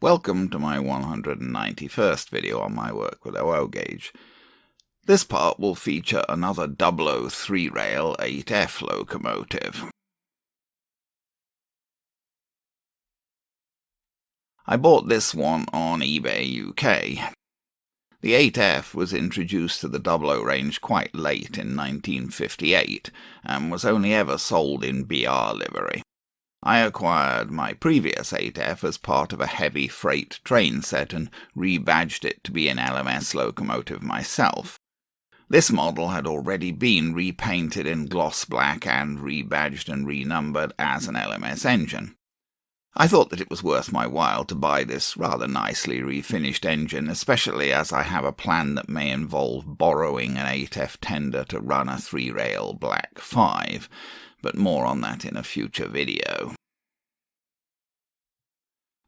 Welcome to my 191st video on my work with OO gauge. This part will feature another Dublo 3-rail 8F locomotive. I bought this one on eBay UK. The 8F was introduced to the Dublo range quite late in 1958 and was only ever sold in BR livery. I acquired my previous 8F as part of a heavy freight train set and rebadged it to be an L.M.S locomotive myself. This model had already been repainted in gloss black and rebadged and renumbered as an L.M.S engine. I thought that it was worth my while to buy this rather nicely refinished engine, especially as I have a plan that may involve borrowing an 8F tender to run a 3-rail Black 5, but more on that in a future video.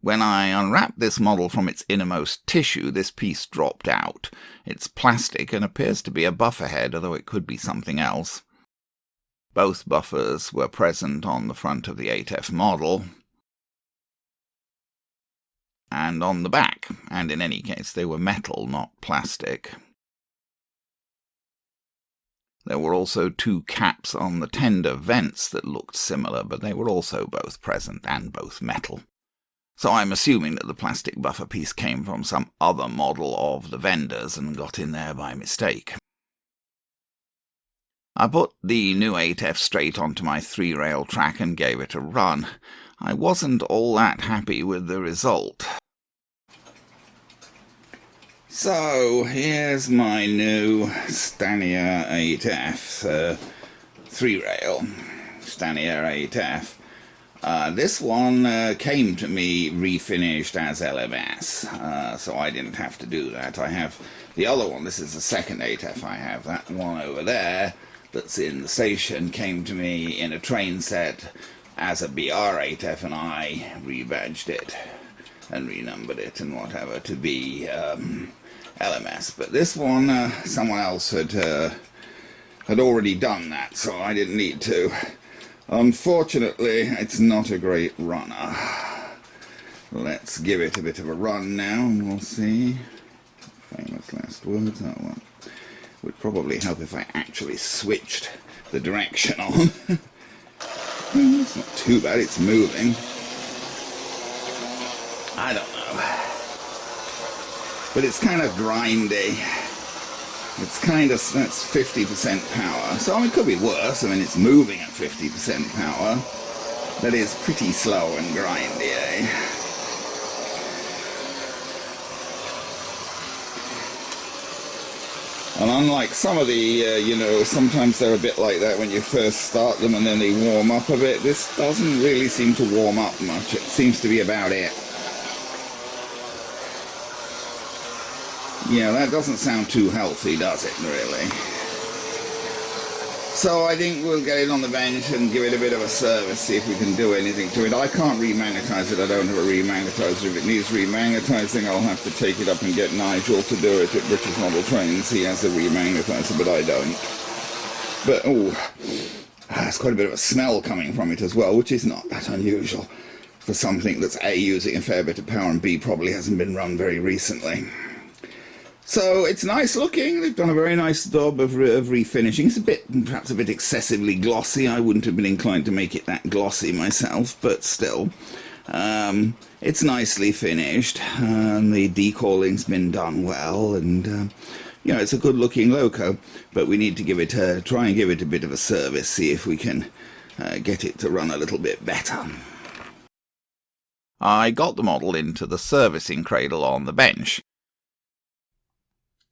When I unwrapped this model from its innermost tissue, this piece dropped out. It's plastic and appears to be a buffer head, although it could be something else. Both buffers were present on the front of the 8F model, and on the back, and in any case they were metal, not plastic. There were also two caps on the tender vents that looked similar, but they were also both present and both metal. So I'm assuming that the plastic buffer piece came from some other model of the vendors and got in there by mistake. I put the new 8F straight onto my 3-rail track and gave it a run. I wasn't all that happy with the result. So here's my new Stanier 8F, 3-rail Stanier 8F. This one came to me refinished as LMS, so I didn't have to do that. I have the other one, this is the second 8F I have. That one over there that's in the station came to me in a train set as a BR 8F, and I rebadged it and renumbered it and whatever to be LMS. But this one, someone else had already done that, so I didn't need to. Unfortunately, it's not a great runner. Let's give it a bit of a run now, and we'll see. Famous last words. Oh, well. Would probably help if I actually switched the direction on. It's not too bad, it's moving. I don't know. But it's kind of grindy. It's kind of, that's 50% power. So it could be worse. I mean, it's moving at 50% power. That is pretty slow and grindy, eh? And unlike some of the, sometimes they're a bit like that when you first start them and then they warm up a bit. This doesn't really seem to warm up much. It seems to be about it. Yeah, that doesn't sound too healthy, does it, really? So I think we'll get it on the bench and give it a bit of a service, see if we can do anything to it. I can't remagnetize it, I don't have a remagnetizer. If it needs remagnetizing, I'll have to take it up and get Nigel to do it at British Model Trains. He has a remagnetizer, but I don't. But, there's quite a bit of a smell coming from it as well, which is not that unusual for something that's A, using a fair bit of power, and B, probably hasn't been run very recently. So it's nice looking. They've done a very nice job of refinishing. It's perhaps a bit excessively glossy. I wouldn't have been inclined to make it that glossy myself, but still. It's nicely finished. The decaling's been done well, and it's a good looking loco. But we need to try and give it a bit of a service, see if we can get it to run a little bit better. I got the model into the servicing cradle on the bench.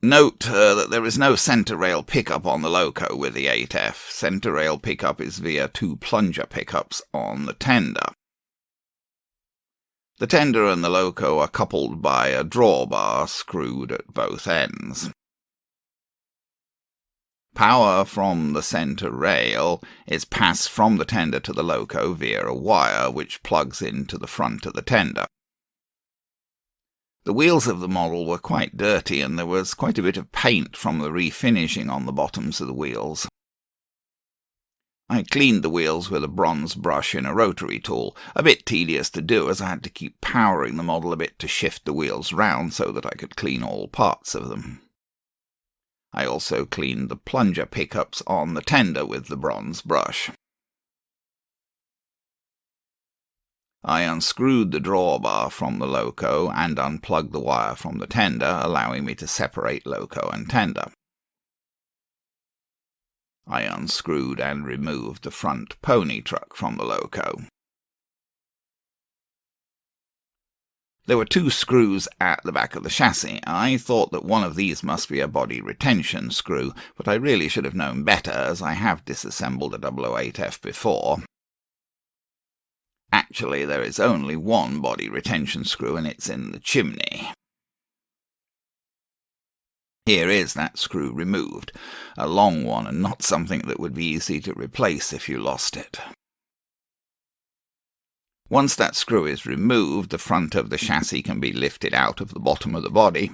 Note that there is no centre rail pickup on the loco with the 8F. Centre rail pickup is via two plunger pickups on the tender. The tender and the loco are coupled by a drawbar screwed at both ends. Power from the centre rail is passed from the tender to the loco via a wire which plugs into the front of the tender. The wheels of the model were quite dirty, and there was quite a bit of paint from the refinishing on the bottoms of the wheels. I cleaned the wheels with a bronze brush in a rotary tool, a bit tedious to do as I had to keep powering the model a bit to shift the wheels round so that I could clean all parts of them. I also cleaned the plunger pickups on the tender with the bronze brush. I unscrewed the drawbar from the loco and unplugged the wire from the tender, allowing me to separate loco and tender. I unscrewed and removed the front pony truck from the loco. There were 2 screws at the back of the chassis. I thought that one of these must be a body retention screw, but I really should have known better, as I have disassembled a 008F before. Actually, there is only one body retention screw, and it's in the chimney. Here is that screw removed, a long one and not something that would be easy to replace if you lost it. Once that screw is removed, the front of the chassis can be lifted out of the bottom of the body,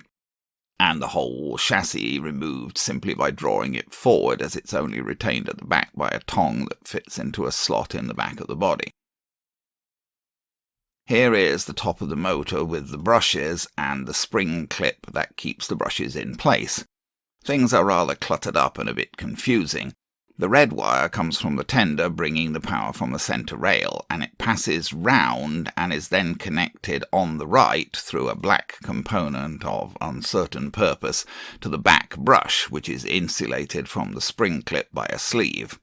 and the whole chassis removed simply by drawing it forward, as it's only retained at the back by a tong that fits into a slot in the back of the body. Here is the top of the motor with the brushes and the spring clip that keeps the brushes in place. Things are rather cluttered up and a bit confusing. The red wire comes from the tender, bringing the power from the centre rail, and it passes round and is then connected on the right through a black component of uncertain purpose to the back brush, which is insulated from the spring clip by a sleeve.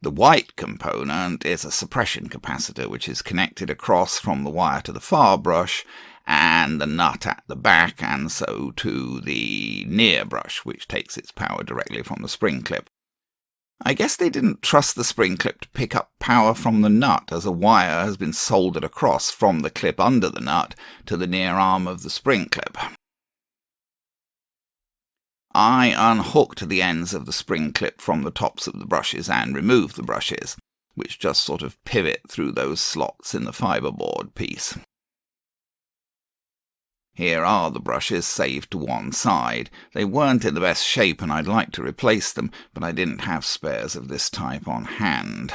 The white component is a suppression capacitor, which is connected across from the wire to the far brush and the nut at the back, and so to the near brush, which takes its power directly from the spring clip. I guess they didn't trust the spring clip to pick up power from the nut, as a wire has been soldered across from the clip under the nut to the near arm of the spring clip. I unhooked the ends of the spring clip from the tops of the brushes and removed the brushes, which just sort of pivot through those slots in the fiberboard piece. Here are the brushes saved to one side. They weren't in the best shape and I'd like to replace them, but I didn't have spares of this type on hand.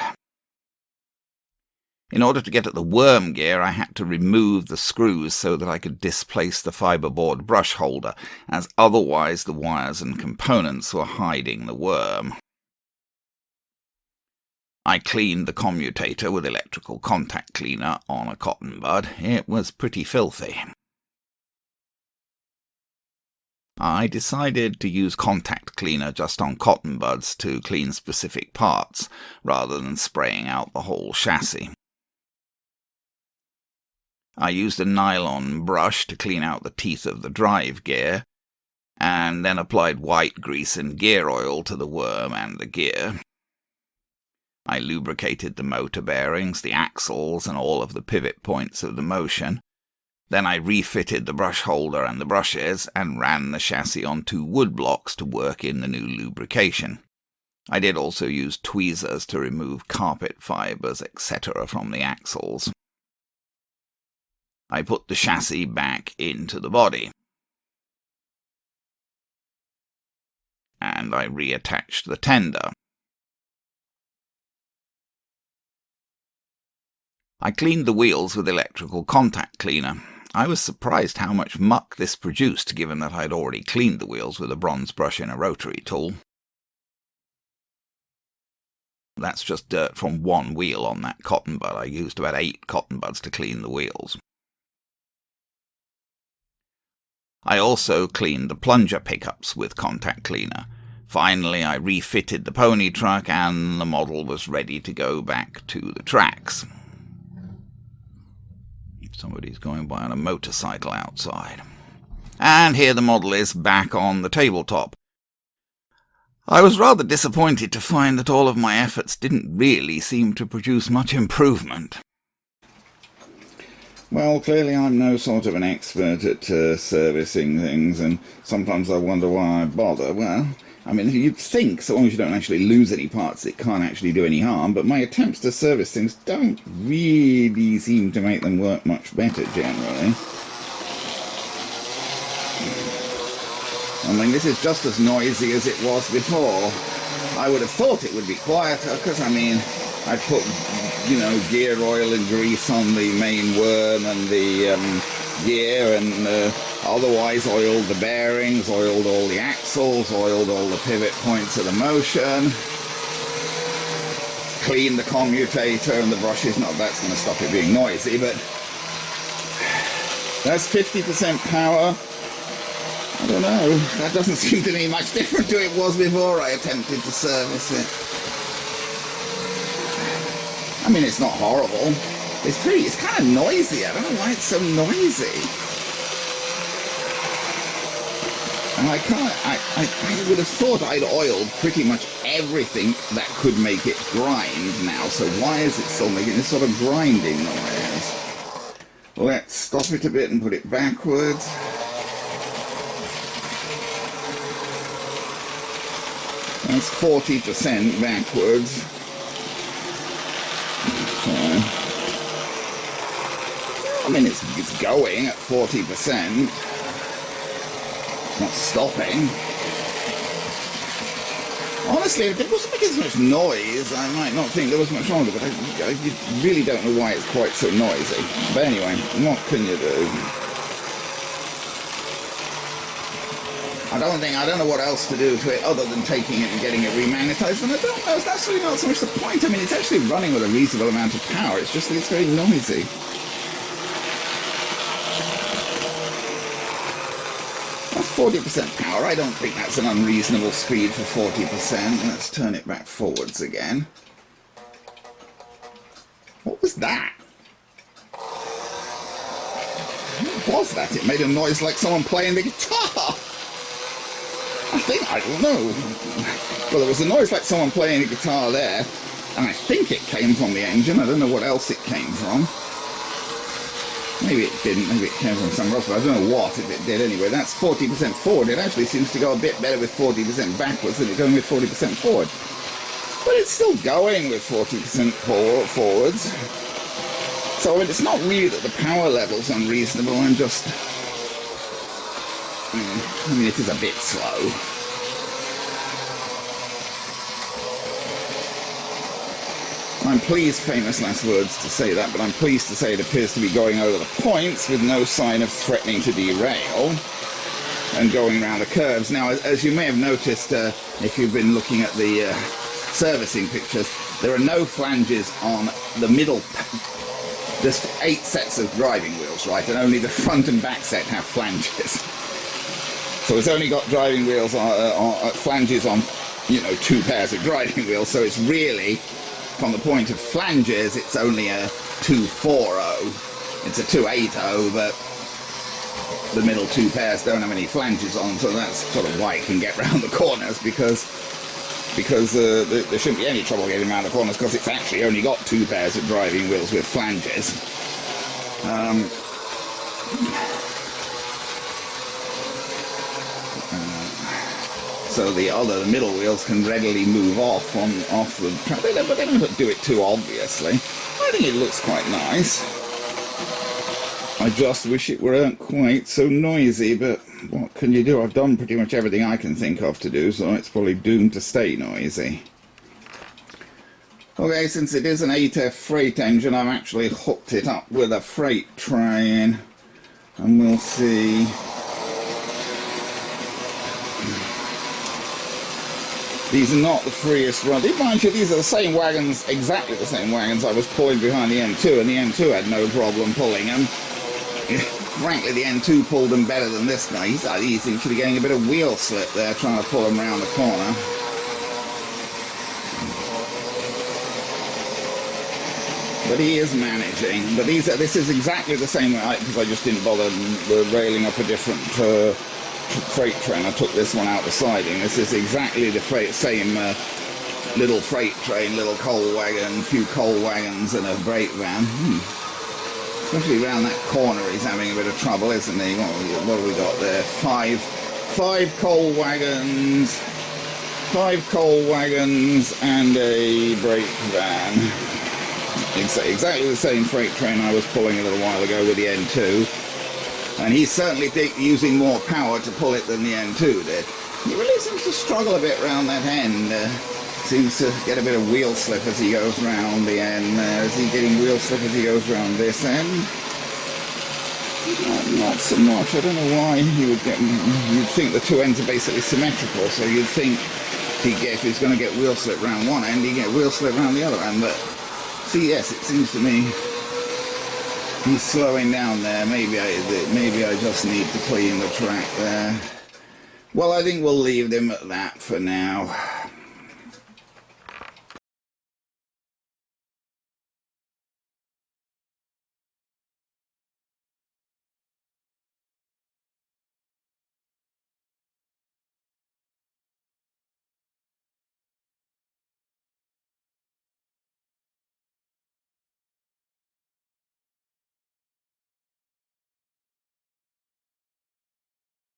In order to get at the worm gear, I had to remove the screws so that I could displace the fiberboard brush holder, as otherwise the wires and components were hiding the worm. I cleaned the commutator with electrical contact cleaner on a cotton bud. It was pretty filthy. I decided to use contact cleaner just on cotton buds to clean specific parts, rather than spraying out the whole chassis. I used a nylon brush to clean out the teeth of the drive gear, and then applied white grease and gear oil to the worm and the gear. I lubricated the motor bearings, the axles, and all of the pivot points of the motion. Then I refitted the brush holder and the brushes, and ran the chassis on 2 wood blocks to work in the new lubrication. I did also use tweezers to remove carpet fibres, etc. from the axles. I put the chassis back into the body, and I reattached the tender. I cleaned the wheels with electrical contact cleaner. I was surprised how much muck this produced, given that I'd already cleaned the wheels with a bronze brush in a rotary tool. That's just dirt from one wheel on that cotton bud. I used about 8 cotton buds to clean the wheels. I also cleaned the plunger pickups with contact cleaner. Finally, I refitted the pony truck and the model was ready to go back to the tracks. Somebody's going by on a motorcycle outside. And here the model is back on the tabletop. I was rather disappointed to find that all of my efforts didn't really seem to produce much improvement. Well, clearly I'm no sort of an expert at servicing things, and sometimes I wonder why I bother. Well, I mean, you'd think, so long as you don't actually lose any parts, it can't actually do any harm, but my attempts to service things don't really seem to make them work much better, generally. I mean, this is just as noisy as it was before. I would have thought it would be quieter, because I mean, I put, you know, gear oil and grease on the main worm and the gear, and otherwise oiled the bearings, oiled all the axles, oiled all the pivot points of the motion, cleaned the commutator and the brushes. Not that's going to stop it being noisy, but that's 50% power. I don't know, that doesn't seem to me much different to it was before I attempted to service it. I mean, it's not horrible. It's kind of noisy. I don't know why it's so noisy. And I would have thought I'd oiled pretty much everything that could make it grind now, so why is it still making this sort of grinding noise? Let's stop it a bit and put it backwards. That's 40% backwards. So, I mean, it's going at 40%. It's not stopping. Honestly, if it wasn't making as much noise, I might not think there was much wrong with it, but I really don't know why it's quite so noisy. But anyway, what can you do? I don't know what else to do to it other than taking it and getting it remagnetized, and I don't know, that's really not so much the point. I mean, it's actually running with a reasonable amount of power, it's just that it's very noisy. That's 40% power. I don't think that's an unreasonable speed for 40%. Let's turn it back forwards again. What was that? What was that? It made a noise like someone playing the guitar. I don't know. Well, there was a noise like someone playing a guitar there, and I think it came from the engine. I don't know what else it came from. Maybe it didn't, maybe it came from somewhere else, but I don't know what, if it did anyway. That's 40% forward. It actually seems to go a bit better with 40% backwards than it's going with 40% forward. But it's still going with 40% forwards. So I mean, it's not really that the power level's unreasonable, I'm just... I mean, it is a bit slow. I'm pleased, famous last words to say that, but I'm pleased to say it appears to be going over the points with no sign of threatening to derail and going around the curves. Now, as you may have noticed, if you've been looking at the servicing pictures, there are no flanges on the middle. There's 8 sets of driving wheels, right, and only the front and back set have flanges. So it's only got driving wheels flanges on, you know, 2 pairs of driving wheels, so it's really, from the point of flanges, it's only a 240. It's a 280, but the middle 2 pairs don't have any flanges on, so that's sort of why it can get round the corners, because there shouldn't be any trouble getting around the corners, because it's actually only got 2 pairs of driving wheels with flanges. So the middle wheels can readily move off the track, but they don't do it too obviously. I think it looks quite nice. I just wish it weren't quite so noisy, but what can you do? I've done pretty much everything I can think of to do, so it's probably doomed to stay noisy. Okay, since it is an 8F freight engine, I've actually hooked it up with a freight train, and we'll see. These are not the freest run. Mind you, these are the same wagons, exactly the same wagons I was pulling behind the N2, and the N2 had no problem pulling them. Frankly, the N2 pulled them better than this guy. He's actually getting a bit of wheel slip there, trying to pull them around the corner. But he is managing. But this is exactly the same way, because I just didn't bother railing up a different freight train. I took this one out the siding. This is exactly the same little freight train, little coal wagon, a few coal wagons and a brake van. Especially around that corner he's having a bit of trouble, isn't he? What have we got there? Five coal wagons, 5 coal wagons and a brake van. Exactly the same freight train I was pulling a little while ago with the N2. And he's certainly using more power to pull it than the N2 did. He really seems to struggle a bit round that end. Seems to get a bit of wheel slip as he goes round the end there. Is he getting wheel slip as he goes round this end? Not so much. I don't know why he would get... You'd think the two ends are basically symmetrical, so you'd think if he's going to get wheel slip round one end, he'd get wheel slip round the other end. But, see, yes, it seems to me he's slowing down there. Maybe I just need to clean the track there. Well, I think we'll leave them at that for now.